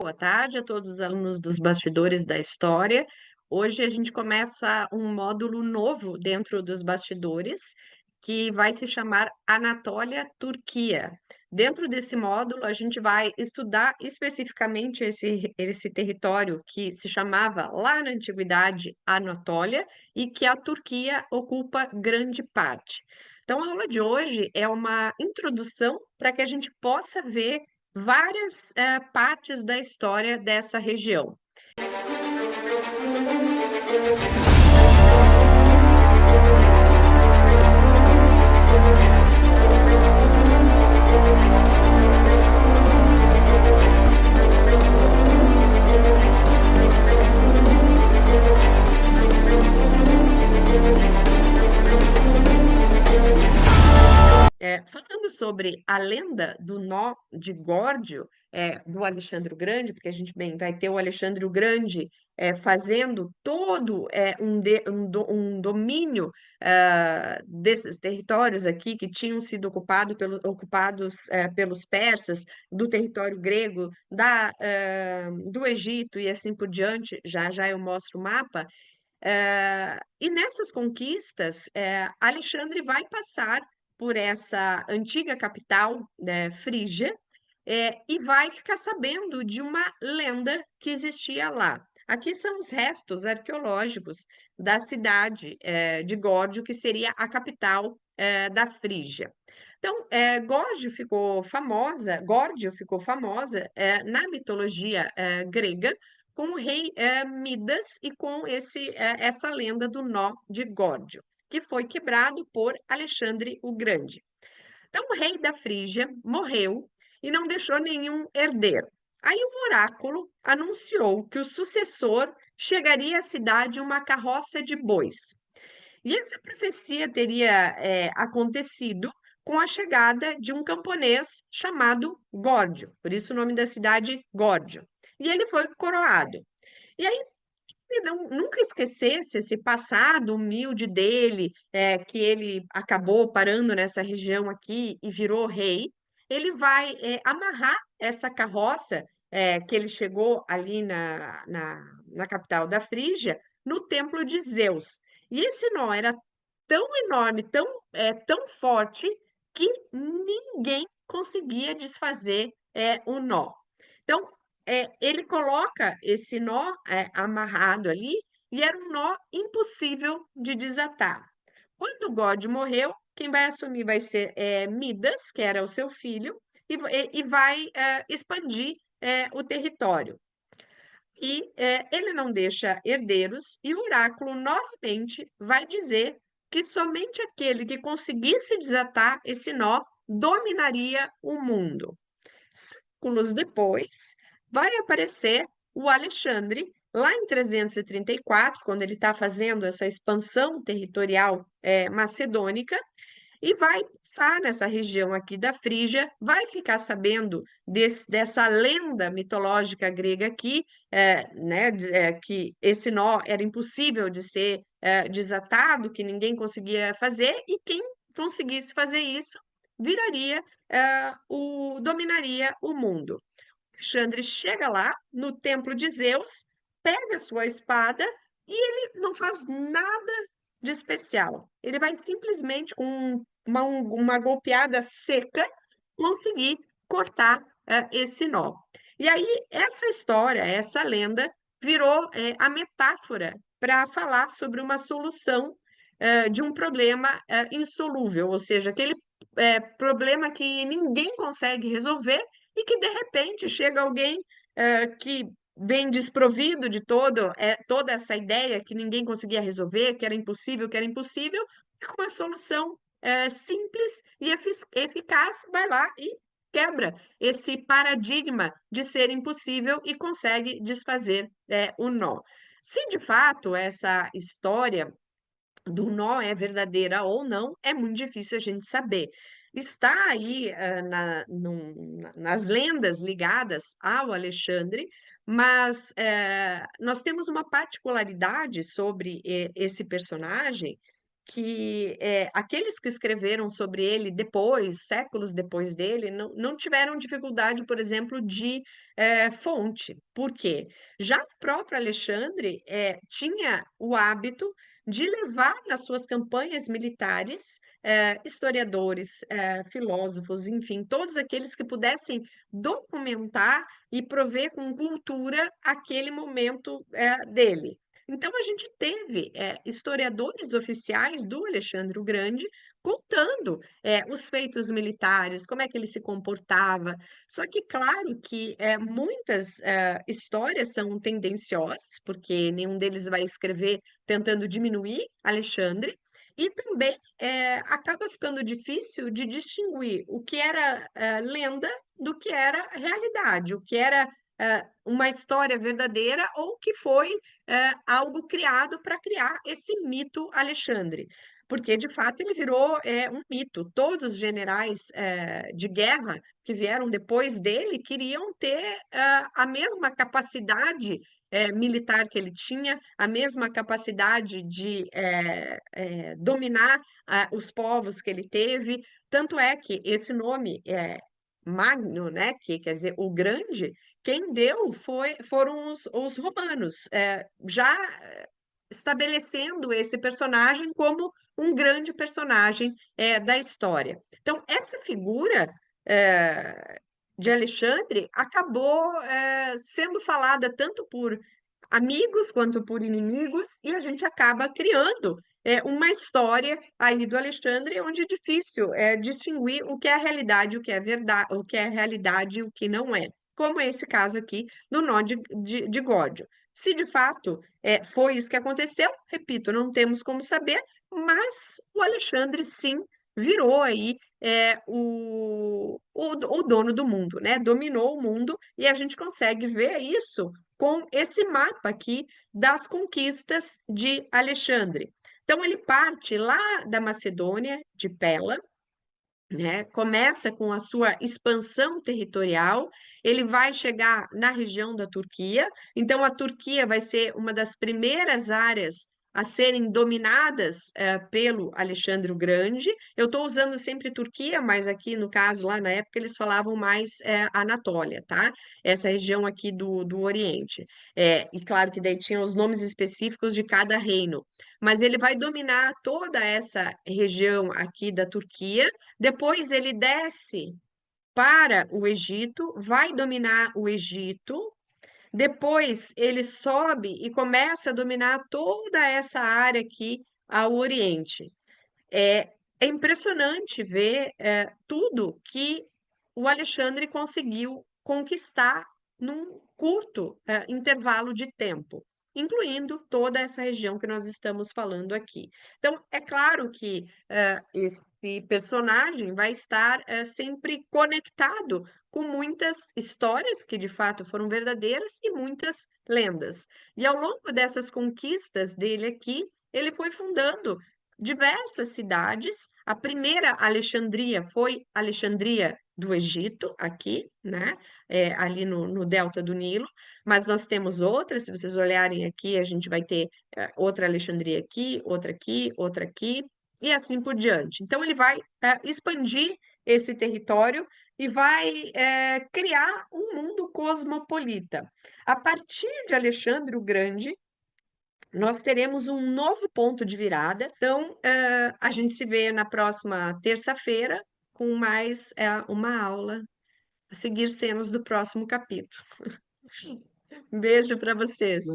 Boa tarde a todos os alunos dos Bastidores da História. Hoje a gente começa um módulo novo dentro dos Bastidores, que vai se chamar Anatólia, Turquia. Dentro desse módulo, a gente vai estudar especificamente esse território que se chamava lá na antiguidade Anatólia e que a Turquia ocupa grande parte. Então, a aula de hoje é uma introdução para que a gente possa ver várias partes da história dessa região. Falando sobre a lenda do nó de Górdio, do Alexandre o Grande, porque a gente bem vai ter o Alexandre o Grande fazendo todo um domínio desses territórios aqui que tinham sido ocupados pelos persas, do território grego, do Egito e assim por diante. Já já eu mostro o mapa. E nessas conquistas, Alexandre vai passar por essa antiga capital, né, frígia, e vai ficar sabendo de uma lenda que existia lá. Aqui são os restos arqueológicos da cidade, de Górdio, que seria a capital, da Frígia. Então, Górdio ficou famosa, na mitologia, grega, com o rei Midas e com essa lenda do nó de Górdio, que foi quebrado por Alexandre o Grande. Então, o rei da Frígia morreu e não deixou nenhum herdeiro. Aí um oráculo anunciou que o sucessor chegaria à cidade em uma carroça de bois. E essa profecia teria acontecido com a chegada de um camponês chamado Górdio, por isso o nome da cidade Górdio. E ele foi coroado. E aí, ele nunca esquecesse esse passado humilde dele, que ele acabou parando nessa região aqui e virou rei, ele vai amarrar essa carroça que ele chegou ali na capital da Frígia, no templo de Zeus. E esse nó era tão enorme, tão forte, que ninguém conseguia desfazer o nó. Então, ele coloca esse nó amarrado ali e era um nó impossível de desatar. Quando God morreu, quem vai assumir vai ser Midas, que era o seu filho, e vai expandir o território. E ele não deixa herdeiros, e o oráculo novamente vai dizer que somente aquele que conseguisse desatar esse nó dominaria o mundo. Séculos depois, vai aparecer o Alexandre, lá em 334, quando ele está fazendo essa expansão territorial macedônica, e vai passar nessa região aqui da Frígia, vai ficar sabendo dessa lenda mitológica grega aqui, né, que esse nó era impossível de ser desatado, que ninguém conseguia fazer, e quem conseguisse fazer isso viraria, dominaria o mundo. Alexandre chega lá no templo de Zeus, pega sua espada e ele não faz nada de especial. Ele vai simplesmente, com uma golpeada seca, conseguir cortar esse nó. E aí, essa história, essa lenda, virou a metáfora para falar sobre uma solução de um problema insolúvel, ou seja, aquele problema que ninguém consegue resolver e que, de repente, chega alguém que vem desprovido de toda essa ideia que ninguém conseguia resolver, que era impossível, e com uma solução simples e eficaz, vai lá e quebra esse paradigma de ser impossível e consegue desfazer o nó. Se de fato essa história do nó é verdadeira ou não, é muito difícil a gente saber. Está aí nas lendas ligadas ao Alexandre, mas nós temos uma particularidade sobre esse personagem, que aqueles que escreveram sobre ele depois, séculos depois dele, não tiveram dificuldade, por exemplo, de fonte. Por quê? Já o próprio Alexandre tinha o hábito de levar nas suas campanhas militares historiadores, filósofos, enfim, todos aqueles que pudessem documentar e prover com cultura aquele momento dele. Então, a gente teve historiadores oficiais do Alexandre o Grande contando os feitos militares, como é que ele se comportava. Só que, claro, que muitas histórias são tendenciosas, porque nenhum deles vai escrever tentando diminuir Alexandre, e também acaba ficando difícil de distinguir o que era lenda do que era realidade, o que era uma história verdadeira ou que foi algo criado para criar esse mito Alexandre. Porque, de fato, ele virou um mito. Todos os generais de guerra que vieram depois dele queriam ter a mesma capacidade militar que ele tinha, a mesma capacidade de dominar os povos que ele teve. Tanto é que esse nome, Magno, né, que quer dizer o grande, quem deu foram os romanos, já estabelecendo esse personagem como um grande personagem da história. Então, essa figura de Alexandre acabou sendo falada tanto por amigos quanto por inimigos, e a gente acaba criando uma história aí do Alexandre onde é difícil distinguir o que é a realidade, o que é verdade, o que é realidade e o que não é, como é esse caso aqui do nó de Górdio. Se de fato foi isso que aconteceu, repito, não temos como saber, mas o Alexandre sim virou aí o dono do mundo, né? Dominou o mundo e a gente consegue ver isso com esse mapa aqui das conquistas de Alexandre. Então, ele parte lá da Macedônia, de Pela, né? Começa com a sua expansão territorial, ele vai chegar na região da Turquia, então a Turquia vai ser uma das primeiras áreas a serem dominadas pelo Alexandre o Grande. Eu estou usando sempre Turquia, mas aqui no caso, lá na época, eles falavam mais Anatólia, tá? Essa região aqui do Oriente. E claro que daí tinha os nomes específicos de cada reino, mas ele vai dominar toda essa região aqui da Turquia. Depois ele desce para o Egito, vai dominar o Egito. Depois ele sobe e começa a dominar toda essa área aqui ao Oriente. É impressionante ver tudo que o Alexandre conseguiu conquistar num curto intervalo de tempo, incluindo toda essa região que nós estamos falando aqui. Então, é claro que esse personagem vai estar sempre conectado com muitas histórias que de fato foram verdadeiras e muitas lendas. E ao longo dessas conquistas dele aqui, ele foi fundando diversas cidades. A primeira Alexandria foi Alexandria do Egito, aqui, né? Ali no delta do Nilo, mas nós temos outras, se vocês olharem aqui, a gente vai ter outra Alexandria aqui, outra aqui, e assim por diante. Então, ele vai expandir esse território e vai criar um mundo cosmopolita. A partir de Alexandre o Grande, nós teremos um novo ponto de virada. Então, a gente se vê na próxima terça-feira com mais uma aula a seguir cenas do próximo capítulo. Um beijo para vocês.